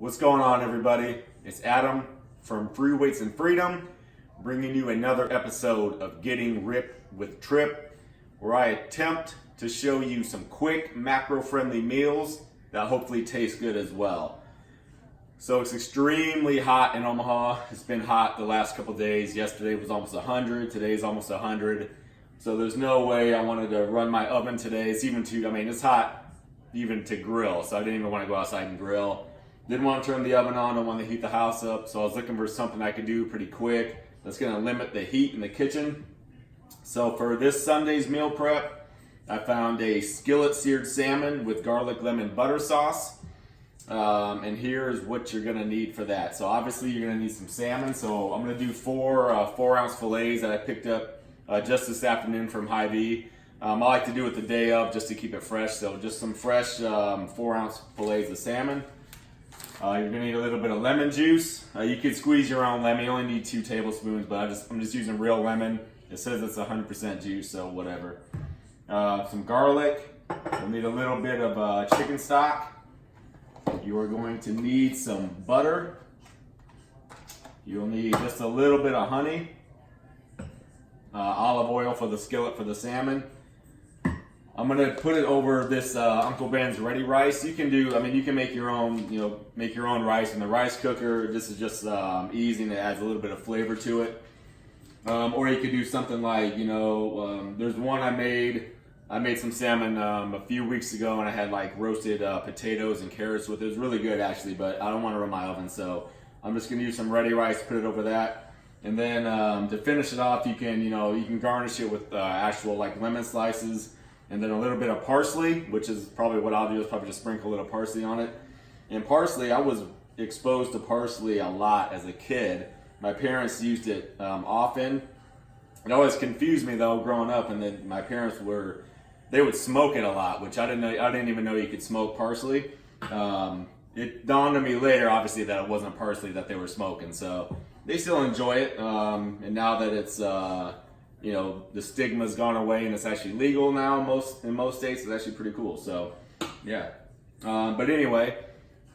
What's going on, everybody? It's Adam from Free Weights and Freedom, bringing you another episode of Getting Ripped with Tripp, where I attempt to show you some quick, macro-friendly meals that hopefully taste good as well. So it's extremely hot in Omaha. It's been hot the last couple days. Yesterday was almost 100. Today's almost 100. So there's no way I wanted to run my oven today. It's hot even to grill. So I didn't even want to go outside and grill. Didn't want to turn the oven on. Don't want to heat the house up. So I was looking for something I could do pretty quick that's going to limit the heat in the kitchen. So for this Sunday's meal prep, I found a Skillet Seared Salmon with garlic lemon butter sauce. And here's what you're going to need for that. So obviously you're going to need some salmon. So I'm going to do four 4-ounce fillets that I picked up just this afternoon from Hy-Vee. I like to do it the day of just to keep it fresh. So just some fresh 4-ounce fillets of salmon. You're going to need a little bit of lemon juice. You could squeeze your own lemon. You only need 2 tablespoons, but I'm just using real lemon. It says it's 100% juice, so whatever. Some garlic. You'll need a little bit of chicken stock. You are going to need some butter. You'll need just a little bit of honey. Olive oil for the skillet for the salmon. I'm gonna put it over this Uncle Ben's ready rice. You can make your own rice in the rice cooker. This is just easy and it adds a little bit of flavor to it. Or you could do something like, there's one I made some salmon a few weeks ago, and I had like roasted potatoes and carrots with it. It was really good actually, but I don't want to run my oven, so I'm just gonna use some ready rice, put it over that, and then to finish it off, you can garnish it with actual like lemon slices. And then a little bit of parsley, which is probably what I'll do, is probably just sprinkle a little parsley on it. And parsley, I was exposed to parsley a lot as a kid. My parents used it often. It always confused me though growing up, and then my parents they would smoke it a lot, which I didn't even know you could smoke parsley. It dawned on me later, obviously, that it wasn't parsley that they were smoking. So they still enjoy it, and now that it's the stigma's gone away and it's actually legal now in most states, it's actually pretty cool. So yeah, but anyway,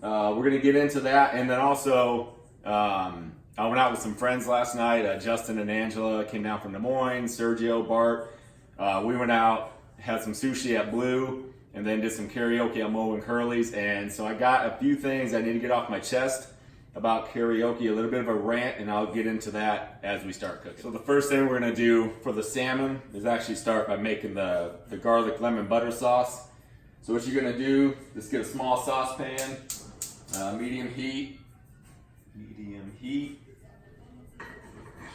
we're gonna get into that, and then also I went out with some friends last night. Justin and Angela came down from Des Moines. Sergio, Bart. We went out, had some sushi at Blue, and then did some karaoke at Mo and Curly's. And so I got a few things I need to get off my chest about karaoke, a little bit of a rant, and I'll get into that as we start cooking. So the first thing we're gonna do for the salmon is actually start by making the garlic lemon butter sauce. So what you're gonna do is get a small saucepan, medium heat. Make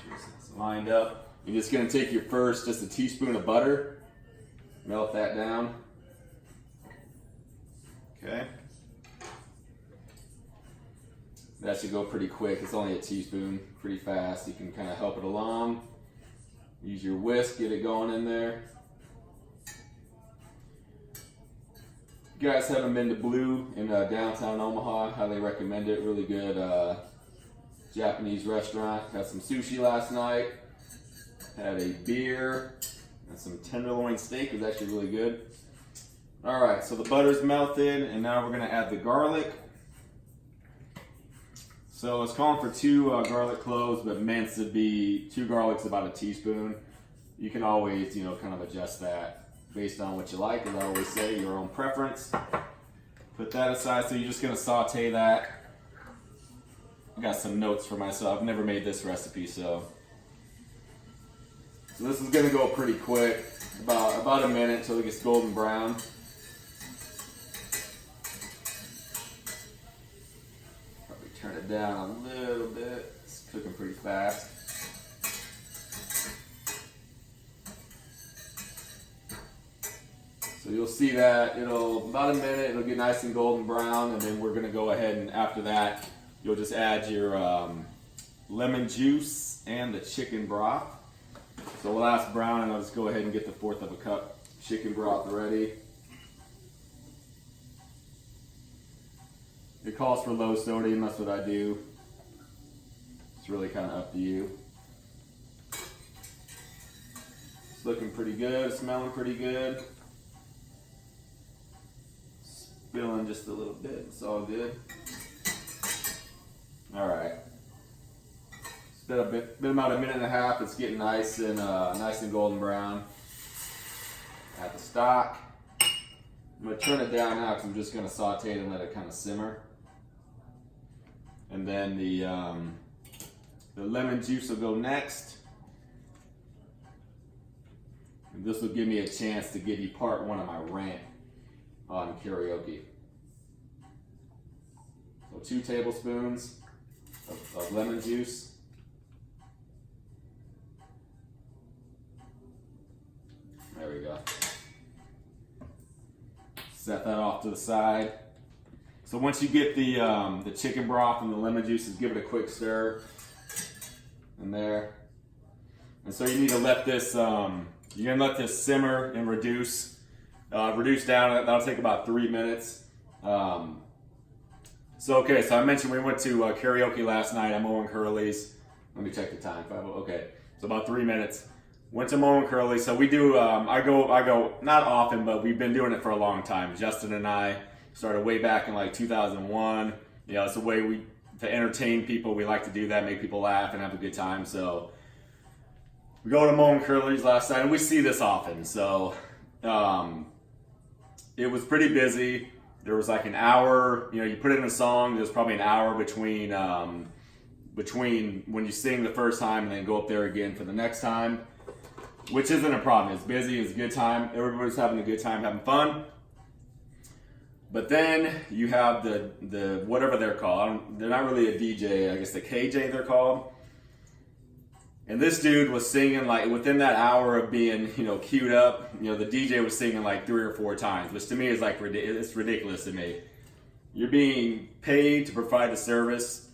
sure it's lined up. You're just gonna take just a teaspoon of butter, melt that down. Okay. That should go pretty quick. It's only a teaspoon, pretty fast. You can kind of help it along. Use your whisk, get it going in there. If you guys haven't been to Blue in downtown Omaha, highly recommend it. Really good Japanese restaurant. Had some sushi last night. Had a beer and some tenderloin steak. It was actually really good. All right, so the butter's melted, and now we're gonna add the garlic. So it's calling for 2 garlic cloves, but meant to be 2 garlics, about a teaspoon. You can always, kind of adjust that based on what you like, as I always say, your own preference. Put that aside. So you're just gonna saute that. I got some notes for myself. I've never made this recipe, so this is gonna go pretty quick, about a minute until it gets golden brown. Turn it down a little bit. It's cooking pretty fast. So you'll see that about a minute, it'll get nice and golden brown, and then we're gonna go ahead, and after that, you'll just add your lemon juice and the chicken broth. So while that's browning, I'll just go ahead and get the 1/4 of a cup chicken broth ready. It calls for low sodium, that's what I do. It's really kind of up to you. It's looking pretty good, smelling pretty good. Spilling just a little bit, it's all good. been about a minute and a half. It's getting nice and golden brown. Add the stock. I'm going to turn it down now because I'm just going to saute it and let it kind of simmer. And then the lemon juice will go next. And this will give me a chance to give you part one of my rant on karaoke. So 2 tablespoons of lemon juice. There we go. Set that off to the side. So once you get the chicken broth and the lemon juices, give it a quick stir in there. And so you need to let this, you're gonna let this simmer and reduce down. That'll take about 3 minutes. So I mentioned we went to karaoke last night. I'm Owen Curley's. Let me check the time. Okay, so about 3 minutes. Went to Mo and Curly. So we do, I go not often, but we've been doing it for a long time. Justin and I started way back in like 2001. You know, it's a way to entertain people. We like to do that, make people laugh and have a good time. So we go to Mo and Curly's last night, and we see this often. So it was pretty busy. There was like an hour, you know, you put in a song, there's probably an hour between when you sing the first time and then go up there again for the next time, which isn't a problem. It's busy, it's a good time. Everybody's having a good time, having fun. But then you have the whatever they're called. They're not really a DJ, I guess the KJ they're called. And this dude was singing like within that hour of being, you know, queued up, you know, the DJ was singing like 3 or 4 times, which to me is like, it's ridiculous to me. You're being paid to provide a service,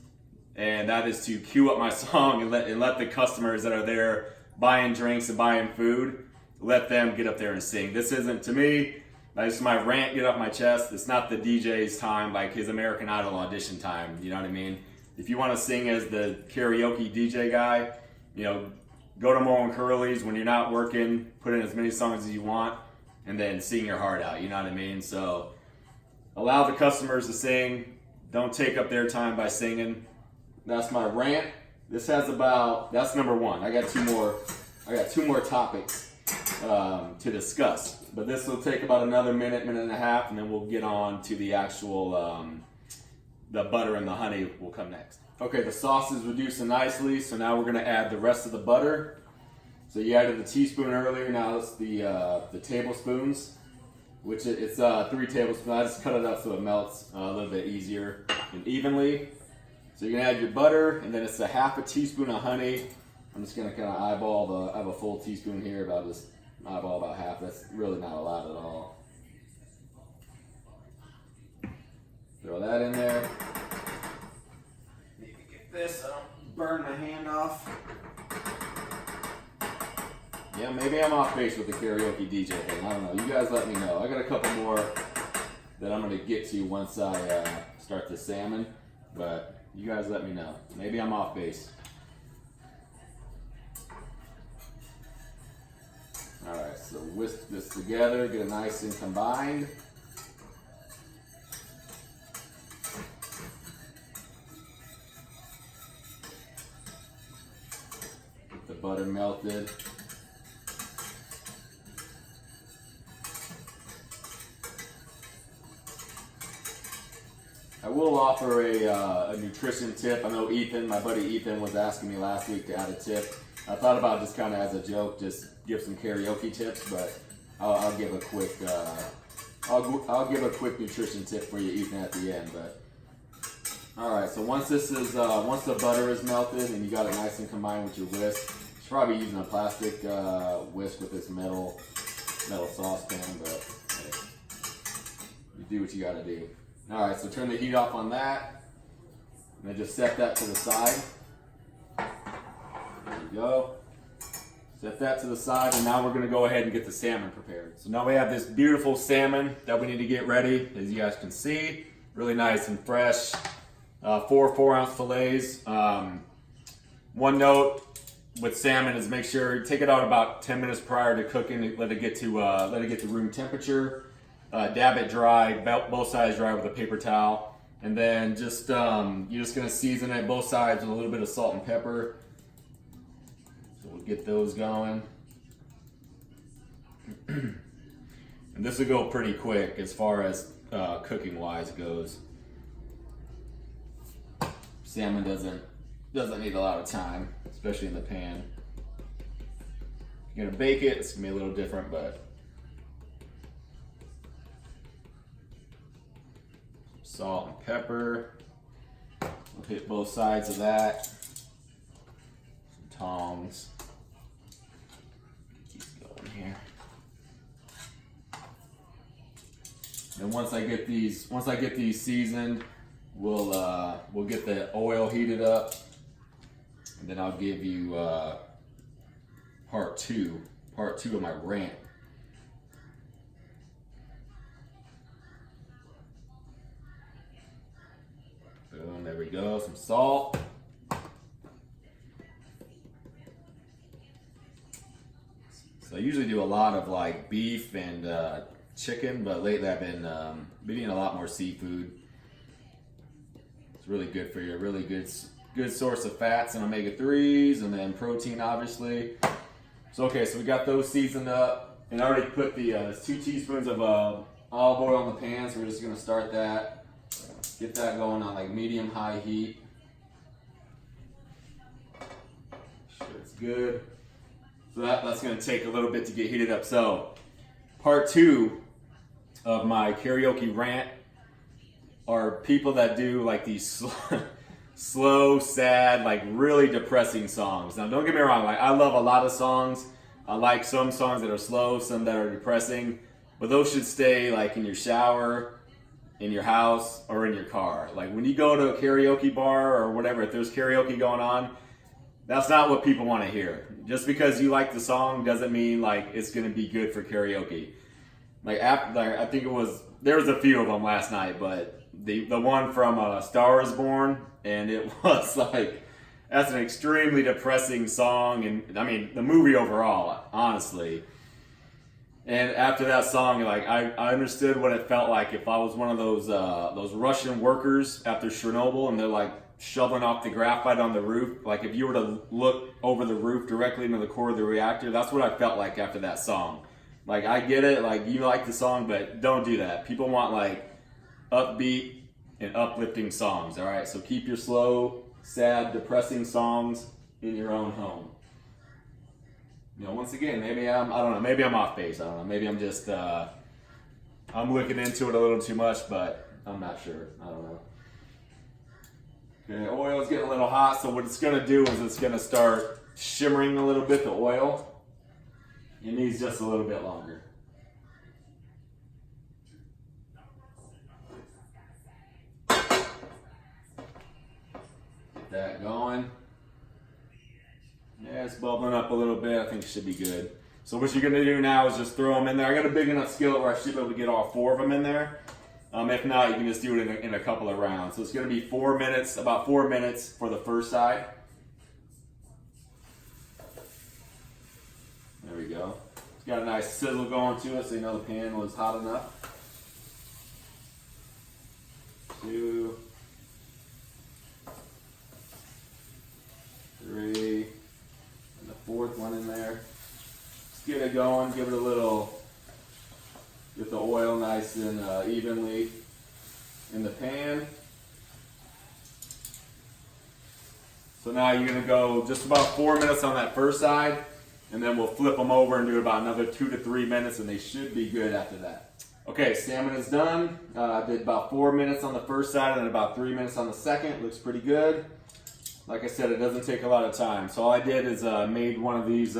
and that is to queue up my song and let the customers that are there buying drinks and buying food, let them get up there and sing. This isn't, to me, this is my rant, get off my chest. It's not the DJ's time, like his American Idol audition time, you know what I mean? If you want to sing as the karaoke DJ guy, you know, go to Mo and Curly's when you're not working, put in as many songs as you want, and then sing your heart out, you know what I mean? So allow the customers to sing. Don't take up their time by singing. That's my rant. This has that's number 1. I got two more topics to discuss. But this will take about another minute and a half, and then we'll get on to the actual, the butter and the honey will come next. Okay, the sauce is reducing nicely, so now we're gonna add the rest of the butter. So you added the teaspoon earlier, now it's the tablespoons, which it's 3 tablespoons. I just cut it up so it melts a little bit easier and evenly. So you're gonna add your butter, and then it's a half a teaspoon of honey. I'm just gonna kind of eyeball I have a full teaspoon here, but I'll just eyeball about half. That's really not a lot at all. Throw that in there. Maybe get this, I don't burn my hand off. Yeah, maybe I'm off base with the karaoke DJ thing. I don't know. You guys let me know. I got a couple more that I'm gonna get to once I start the salmon, but you guys let me know. Maybe I'm off base. Alright, so whisk this together, get it nice and combined. Get the butter melted. I will offer a nutrition tip. I know Ethan, my buddy Ethan, was asking me last week to add a tip. I thought about just kind of as a joke, just give some karaoke tips, but I'll give a quick I'll give a quick nutrition tip for you, Ethan, at the end. But all right, so once the butter is melted and you got it nice and combined with your whisk, you're probably using a plastic whisk with this metal saucepan, but hey, you do what you got to do. All right, so turn the heat off on that, and then just set that to the side. There you go. Set that to the side, and now we're going to go ahead and get the salmon prepared. So now we have this beautiful salmon that we need to get ready. As you guys can see, really nice and fresh. 4 4-ounce fillets. One note with salmon is make sure you take it out about 10 minutes prior to cooking. Let it get to room temperature. Dab it dry, both sides dry with a paper towel, and then just you're just gonna season it both sides with a little bit of salt and pepper. get those going. And this will go pretty quick as far as cooking wise goes. Salmon doesn't need a lot of time, especially in the pan. You're gonna bake it, it's gonna be a little different, but salt and pepper. We'll hit both sides of that. Some tongs. Keep going here. And once I get these seasoned, we'll get the oil heated up, and then I'll give you part two of my rant. Boom, there we go, some salt. So I usually do a lot of like beef and chicken, but lately I've been eating a lot more seafood. It's really good for you, really good source of fats and omega-3s, and then protein obviously. So okay, so we got those seasoned up, and I already put the 2 teaspoons of olive oil in the pan, so we're just gonna start that. Get that going on like medium-high heat. Sure it's good. So that's gonna take a little bit to get heated up. So part 2 of my karaoke rant are people that do like these slow, sad, like really depressing songs. Now don't get me wrong, like I love a lot of songs. I like some songs that are slow, some that are depressing, but those should stay like in your shower, in your house, or in your car. Like when you go to a karaoke bar or whatever, if there's karaoke going on, that's not what people want to hear. Just because you like the song doesn't mean like it's gonna be good for karaoke. I think there was a few of them last night, but the one from Star is Born, and it was like, that's an extremely depressing song, and I mean the movie overall, honestly. And after that song, like I understood what it felt like if I was one of those Russian workers after Chernobyl, and they're like shoveling off the graphite on the roof. Like if you were to look over the roof directly into the core of the reactor, that's what I felt like after that song. Like I get it, like you like the song, but don't do that. People want like upbeat and uplifting songs, all right? So keep your slow, sad, depressing songs in your own home. You know, once again, maybe I don't know, maybe I'm off base, I don't know. Maybe I'm just, I'm looking into it a little too much, but I'm not sure, I don't know. Okay, oil is getting a little hot, so what it's gonna do is it's gonna start shimmering a little bit, the oil. It needs just a little bit longer. Get that going. Yeah, it's bubbling up a little bit. I think it should be good. So what you're gonna do now is just throw them in there. I got a big enough skillet where I should be able to get all 4 of them in there. If not, you can just do it in a couple of rounds. So it's gonna be 4 minutes, about 4 minutes for the first side. There we go. It's got a nice sizzle going to it, so you know the pan was hot enough. 2, 3, and the 4th one in there. Just get it going, give it a little, get the oil nice and evenly in the pan. So now you're gonna go just about 4 minutes on that first side, and then we'll flip them over and do about another 2 to 3 minutes, and they should be good after that. Okay, salmon is done. I did about 4 minutes on the first side and then about 3 minutes on the second. Looks pretty good. Like I said, it doesn't take a lot of time. So all I did is made one of these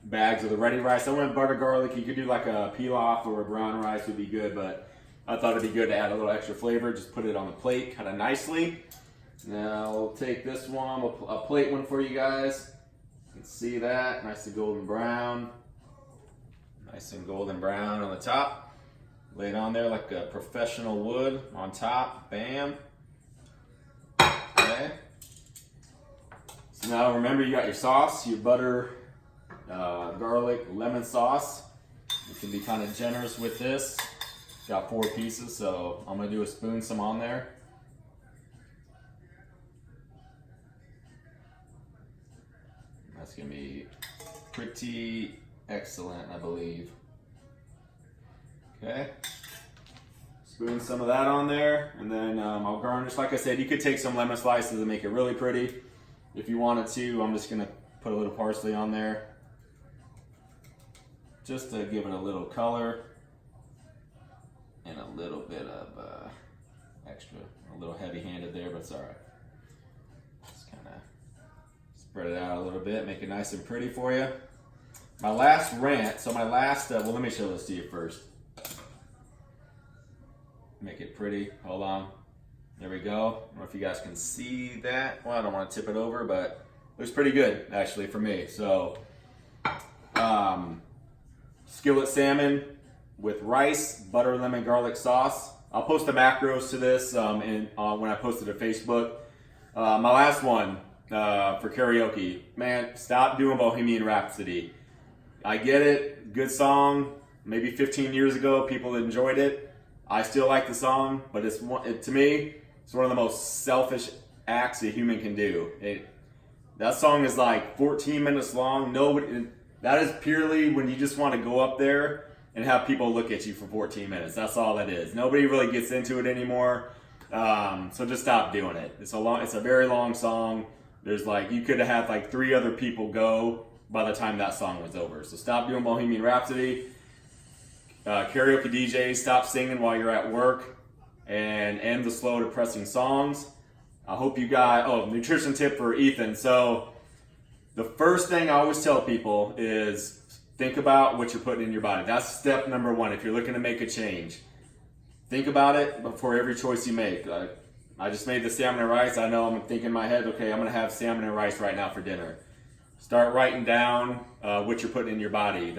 bags of the ready rice. I went butter garlic. You could do like a pilaf or a brown rice would be good, but I thought it'd be good to add a little extra flavor. Just put it on the plate kind of nicely. Now we'll take this one, a plate one for you guys. You can see that, nice and golden brown. Nice and golden brown on the top. Lay it on there like a professional would on top, bam. Okay. So now remember you got your sauce, your butter, garlic, lemon sauce. You can be kind of generous with this. Got 4 pieces, so I'm gonna do a spoon some on there. That's gonna be pretty excellent, I believe. Okay. Spoon some of that on there, and then I'll garnish. Like I said, you could take some lemon slices and make it really pretty if you wanted to. I'm just gonna put a little parsley on there just to give it a little color and a little bit of extra, a little heavy-handed there, but it's all right. Just kind of spread it out a little bit, make it nice and pretty for you. My last rant, so my last, well, let me show this to you first. Make it pretty, hold on. There we go. I don't know if you guys can see that. Well, I don't want to tip it over, but it looks pretty good, actually, for me. So, skillet salmon with rice, butter, lemon, garlic sauce. I'll post the macros to this when I post it to Facebook. My last one for karaoke. Man, stop doing Bohemian Rhapsody. I get it, good song. Maybe 15 years ago, people enjoyed it. I still like the song, but to me, it's one of the most selfish acts a human can do. That song is like 14 minutes long. That is purely when you just want to go up there and have people look at you for 14 minutes. That's all that is. Nobody really gets into it anymore. So just stop doing it. It's a very long song. You could have had like 3 other people go by the time that song was over. So stop doing Bohemian Rhapsody. Karaoke DJs, stop singing while you're at work and end the slow, depressing songs. I hope you guys, nutrition tip for Ethan. So the first thing I always tell people is think about what you're putting in your body. That's step number 1 if you're looking to make a change. Think about it before every choice you make. I just made the salmon and rice. I know I'm thinking in my head, okay, I'm gonna have salmon and rice right now for dinner. Start writing down what you're putting in your body.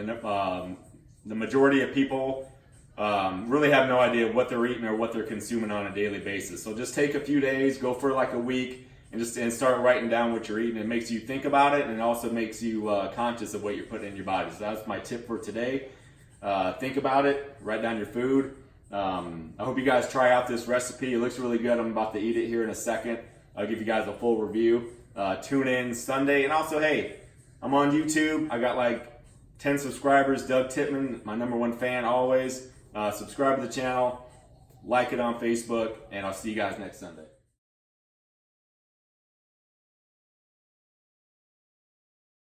The majority of people really have no idea what they're eating or what they're consuming on a daily basis. So just take a few days, go for like a week, and start writing down what you're eating. It makes you think about it, and it also makes you conscious of what you're putting in your body. So that's my tip for today. Think about it, write down your food. I hope you guys try out this recipe. It looks really good. I'm about to eat it here in a second. I'll give you guys a full review. Tune in Sunday. And also, hey, I'm on YouTube. I got like 10 subscribers. Doug Tippman, my #1 fan always. Subscribe to the channel, like it on Facebook, and I'll see you guys next Sunday.